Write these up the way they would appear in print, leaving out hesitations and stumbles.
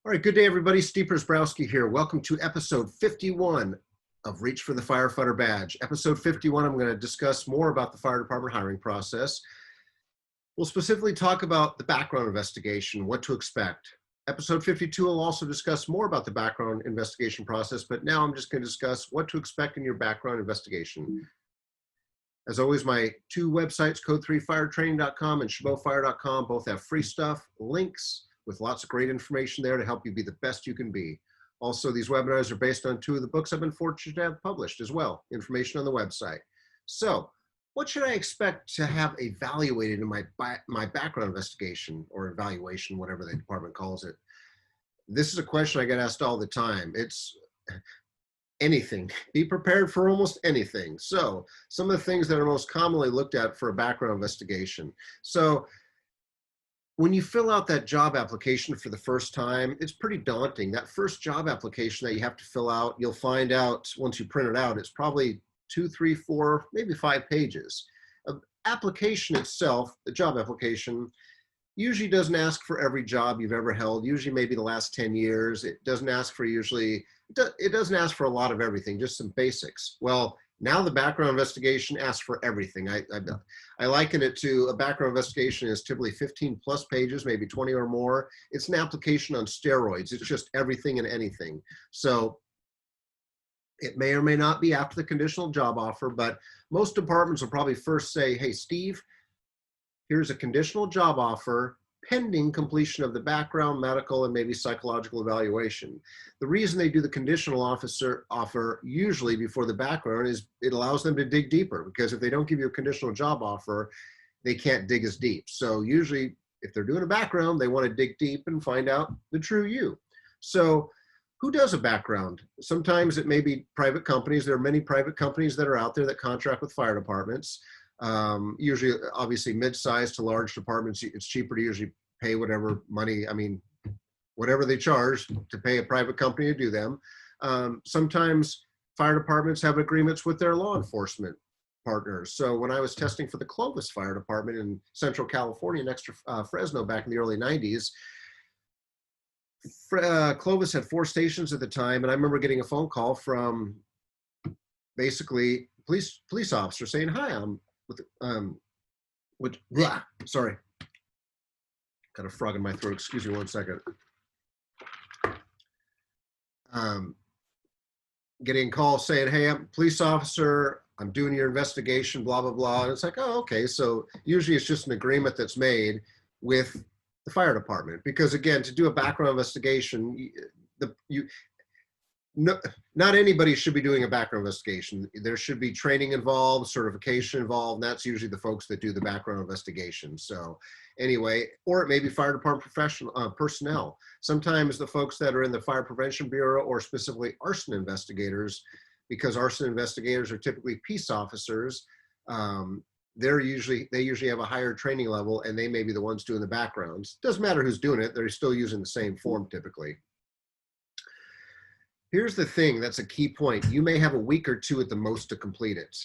All right, good day, everybody. Steve Prziborowski here. Welcome to episode 51 of Reach for the Firefighter Badge. Episode 51, I'm going to discuss more about the fire department hiring process. We'll specifically talk about the background investigation, what to expect. Episode 52 will also discuss more about the background investigation process, but now I'm just going to discuss what to expect in your background investigation. As always, my two websites, code3firetraining.com and chabotfire.com, both have free stuff, links, with lots of great information there to help you be the best you can be. Also, these webinars are based on two of the books I've been fortunate to have published as well, information on the website. So, what should I expect to have evaluated in my background investigation or evaluation, whatever the department calls it? This is a question I get asked all the time. It's anything. Be prepared for almost anything. So, some of the things that are most commonly looked at for a background investigation. So, when you fill out that job application for the first time, it's pretty daunting. That first job application that you have to fill out, you'll find out once you print it out, it's probably 2, 3, 4, maybe 5 pages. An application itself, the job application, usually doesn't ask for every job you've ever held, usually maybe the last 10 years. It doesn't ask for it doesn't ask for a lot of everything, just some basics. Well, now the background investigation asks for everything. I liken it to a background investigation is typically 15 plus pages, maybe 20 or more. It's an application on steroids. It's just everything and anything. So it may or may not be after the conditional job offer, but most departments will probably first say, hey, Steve, here's a conditional job offer pending completion of the background, medical, and maybe psychological evaluation. The reason they do the conditional offer usually before the background is it allows them to dig deeper, because if they don't give you a conditional job offer, they can't dig as deep. So usually if they're doing a background, they want to dig deep and find out the true you. So who does a background? Sometimes it may be private companies. There are many private companies that are out there that contract with fire departments. Usually, obviously, mid-sized to large departments, it's cheaper to usually pay whatever money, whatever they charge to pay a private company to do them. Sometimes fire departments have agreements with their law enforcement partners. So when I was testing for the Clovis Fire Department in Central California next to Fresno back in the early 90s, Clovis had 4 stations at the time, and I remember getting a phone call from basically police officer saying, hi, I'm sorry, got a frog in my throat, excuse me 1 second. Getting a call saying, hey, I'm a police officer, I'm doing your investigation, blah, blah, blah. And it's like, oh, okay. So usually it's just an agreement that's made with the fire department, because again, to do a background investigation, not anybody should be doing a background investigation. There should be training involved, certification involved, and that's usually the folks that do the background investigation. So anyway, or it may be fire department personnel. Sometimes the folks that are in the Fire Prevention Bureau, or specifically arson investigators, because arson investigators are typically peace officers, they usually have a higher training level, and they may be the ones doing the backgrounds. Doesn't matter who's doing it, they're still using the same form typically. Here's the thing, that's a key point. You may have a week or 2 at the most to complete it.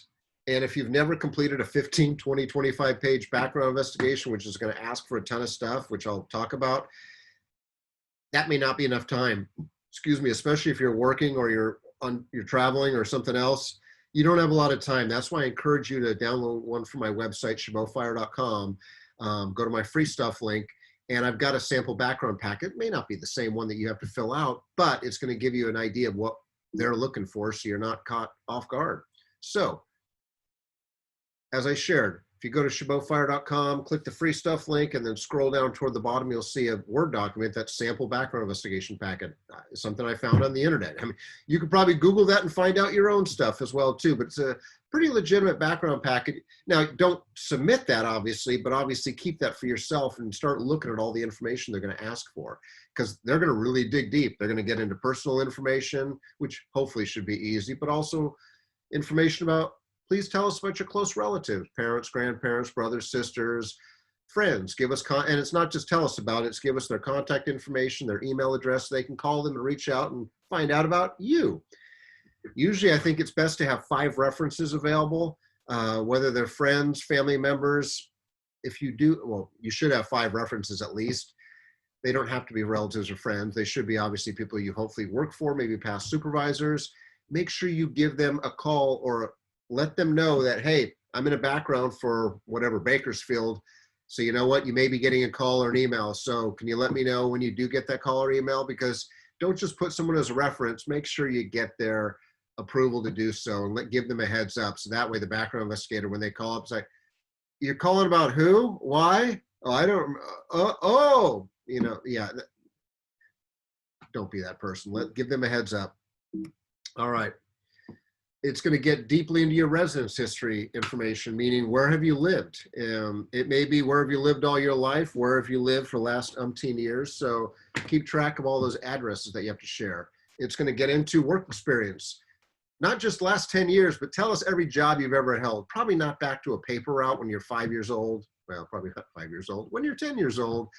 And if you've never completed a 15, 20, 25 page background investigation, which is going to ask for a ton of stuff, which I'll talk about, that may not be enough time. Excuse me, especially if you're working or you're traveling or something else. You don't have a lot of time. That's why I encourage you to download one from my website, chabotfire.com. Go to my free stuff link. And I've got a sample background packet. It may not be the same one that you have to fill out, but it's going to give you an idea of what they're looking for, so you're not caught off guard. So, as I shared, if you go to chabotfire.com, click the free stuff link, and then scroll down toward the bottom, you'll see a Word document, that sample background investigation packet. It's something I found on the internet. You could probably Google that and find out your own stuff as well too, but it's a pretty legitimate background packet. Now, don't submit that obviously, but obviously keep that for yourself and start looking at all the information they're going to ask for, because they're going to really dig deep. They're going to get into personal information, which hopefully should be easy, but also information about, please tell us about your close relatives, parents, grandparents, brothers, sisters, friends. Give us, and it's not just tell us about it, it's give us their contact information, their email address. They can call them and reach out and find out about you. Usually I think it's best to have 5 references available, whether they're friends, family members. If you do, well, you should have 5 references at least. They don't have to be relatives or friends. They should be obviously people you hopefully work for, maybe past supervisors. Make sure you give them a call or let them know that, hey, I'm in a background for whatever, Bakersfield. So you know what, you may be getting a call or an email. So can you let me know when you do get that call or email? Because don't just put someone as a reference, make sure you get their approval to do so and give them a heads up. So that way the background investigator, when they call up, it's like, you're calling about who? Why? Oh, I don't, you know, yeah, don't be that person. Give them a heads up. All right. It's going to get deeply into your residence history information, meaning where have you lived? It may be where have you lived all your life, where have you lived for the last umpteen years. So keep track of all those addresses that you have to share. It's going to get into work experience, not just last 10 years, but tell us every job you've ever held. Probably not back to a paper route when you're 5 years old. Well, probably not 5 years old, when you're 10 years old,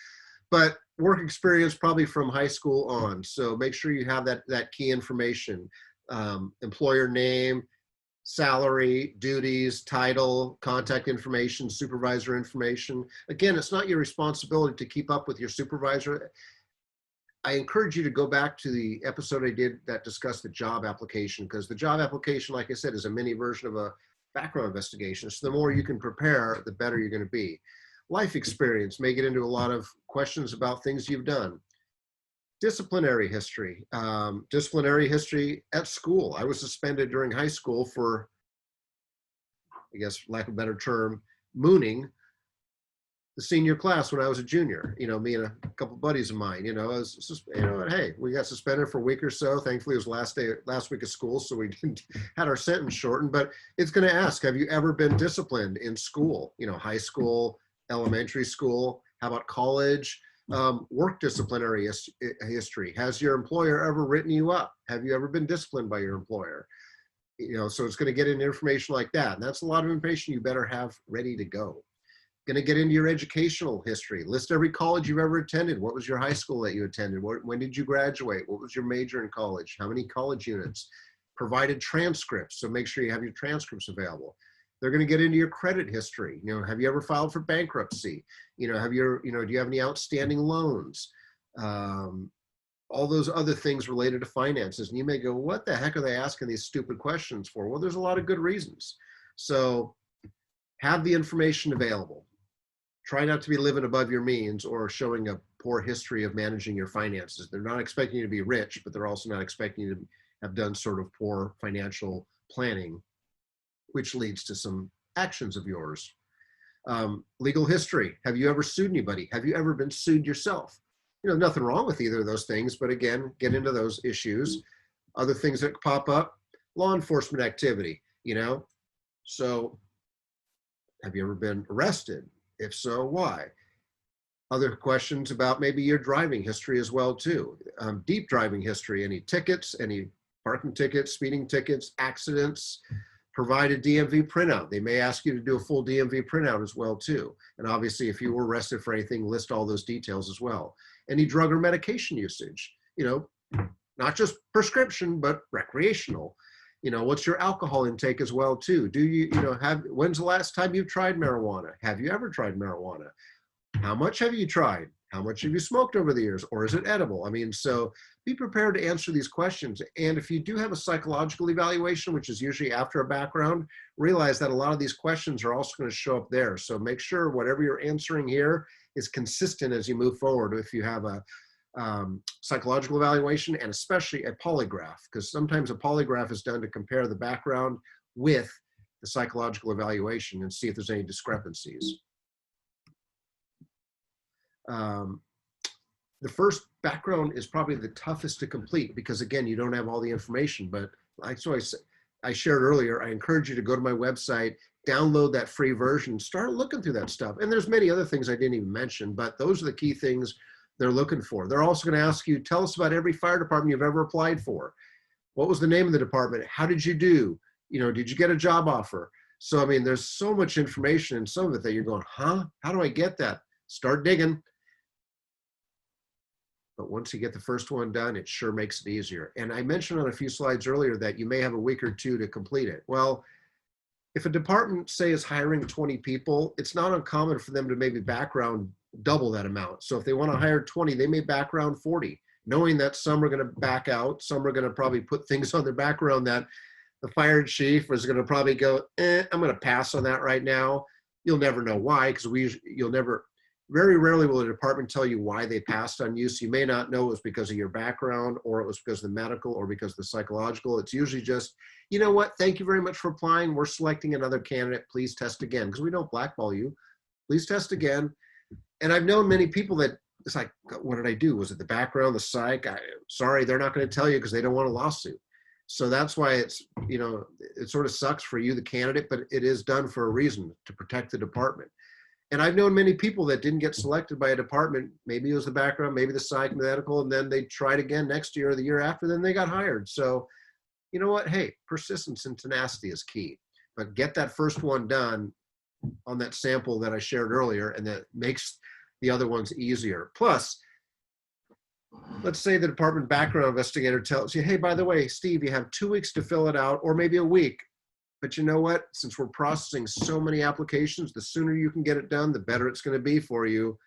but work experience probably from high school on. So make sure you have that key information. Employer name, salary, duties, title, contact information, supervisor information. Again, it's not your responsibility to keep up with your supervisor. I encourage you to go back to the episode I did that discussed the job application, because the job application, like I said, is a mini version of a background investigation. So the more you can prepare, the better you're going to be. Life experience may get into a lot of questions about things you've done. Disciplinary history. Disciplinary history at school. I was suspended during high school for, I guess, lack of a better term, mooning the senior class when I was a junior. You know, me and a couple of buddies of mine, you know, hey, we got suspended for a week or so. Thankfully, it was last week of school, so we didn't had our sentence shortened. But it's going to ask, have you ever been disciplined in school? You know, high school, elementary school. How about college? Work disciplinary history. Has your employer ever written you up? Have you ever been disciplined by your employer? You know, so it's going to get into information like that. And that's a lot of information you better have ready to go. Going to get into your educational history. List every college you've ever attended. What was your high school that you attended? When did you graduate? What was your major in college? How many college units? Provided transcripts. So make sure you have your transcripts available. They're going to get into your credit history. You know, have you ever filed for bankruptcy? You know, do you have any outstanding loans? All those other things related to finances. And you may go, what the heck are they asking these stupid questions for? Well, there's a lot of good reasons. So have the information available. Try not to be living above your means or showing a poor history of managing your finances. They're not expecting you to be rich, but they're also not expecting you to have done sort of poor financial planning, which leads to some actions of yours. Legal history. Have you ever sued anybody? Have you ever been sued yourself? You know, nothing wrong with either of those things, but again, get into those issues. Other things that pop up, law enforcement activity, you know? So have you ever been arrested? If so, why? Other questions about maybe your driving history as well too. Deep driving history, any tickets, any parking tickets, speeding tickets, accidents. Provide a DMV printout. They may ask you to do a full DMV printout as well too. And obviously if you were arrested for anything, list all those details as well. Any drug or medication usage, you know, not just prescription, but recreational. You know, what's your alcohol intake as well too? Do you, when's the last time you've tried marijuana? Have you ever tried marijuana? How much have you tried? How much have you smoked over the years? Or is it edible? I mean, so be prepared to answer these questions. And if you do have a psychological evaluation, which is usually after a background, realize that a lot of these questions are also going to show up there. So make sure whatever you're answering here is consistent as you move forward. If you have a psychological evaluation and especially a polygraph, because sometimes a polygraph is done to compare the background with the psychological evaluation and see if there's any discrepancies. The first background is probably the toughest to complete because again, you don't have all the information, but I shared earlier, I encourage you to go to my website, download that free version, start looking through that stuff. And there's many other things I didn't even mention, but those are the key things they're looking for. They're also going to ask you, tell us about every fire department you've ever applied for. What was the name of the department? How did you do? You know, did you get a job offer? So, I mean, there's so much information in some of it that you're going, huh? How do I get that? Start digging. But once you get the first one done, it sure makes it easier. And I mentioned on a few slides earlier that you may have a week or two to complete it. Well, if a department, say, is hiring 20 people, it's not uncommon for them to maybe background double that amount. So if they want to hire 20, they may background 40, knowing that some are going to back out, some are going to probably put things on their background that the fire chief is going to probably go, I'm going to pass on that right now. You'll never know why, because very rarely will a department tell you why they passed on you. So you may not know it was because of your background, or it was because of the medical, or because of the psychological. It's usually just, you know what, thank you very much for applying. We're selecting another candidate. Please test again, because we don't blackball you. Please test again. And I've known many people that it's like, what did I do? Was it the background, the psych? Sorry, they're not going to tell you because they don't want a lawsuit. So that's why it's, it sort of sucks for you, the candidate, but it is done for a reason, to protect the department. And I've known many people that didn't get selected by a department. Maybe it was the background, maybe the psych, medical, and then they tried again next year or the year after, then they got hired. So you know what? Hey, persistence and tenacity is key. But get that first one done on that sample that I shared earlier, and that makes the other ones easier. Plus, let's say the department background investigator tells you, hey, by the way, Steve, you have 2 weeks to fill it out, or maybe a week. But you know what? Since we're processing so many applications, the sooner you can get it done, the better it's going to be for you.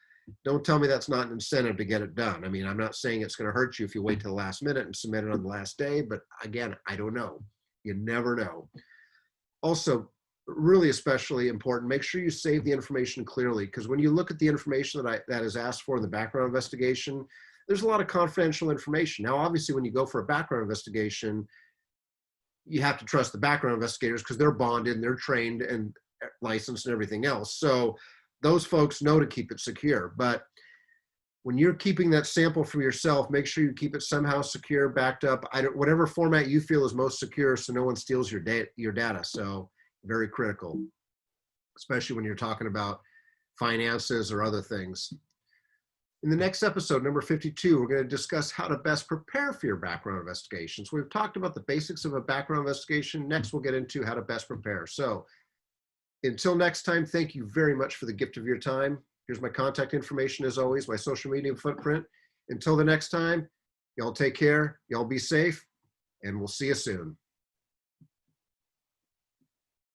Don't tell me that's not an incentive to get it done. I mean, I'm not saying it's going to hurt you if you wait till the last minute and submit it on the last day, but again, I don't know. You never know. Also, really especially important, make sure you save the information clearly, because when you look at the information that is asked for in the background investigation, there's a lot of confidential information. Now, obviously, when you go for a background investigation, you have to trust the background investigators because they're bonded and they're trained and licensed and everything else. So those folks know to keep it secure. But when you're keeping that sample for yourself, make sure you keep it somehow secure, backed up, whatever format you feel is most secure, so no one steals your data. So very critical, especially when you're talking about finances or other things. In the next episode, number 52, we're going to discuss how to best prepare for your background investigation. So we've talked about the basics of a background investigation. Next, we'll get into how to best prepare. So until next time, thank you very much for the gift of your time. Here's my contact information as always, my social media footprint. Until the next time, y'all take care, y'all be safe, and we'll see you soon.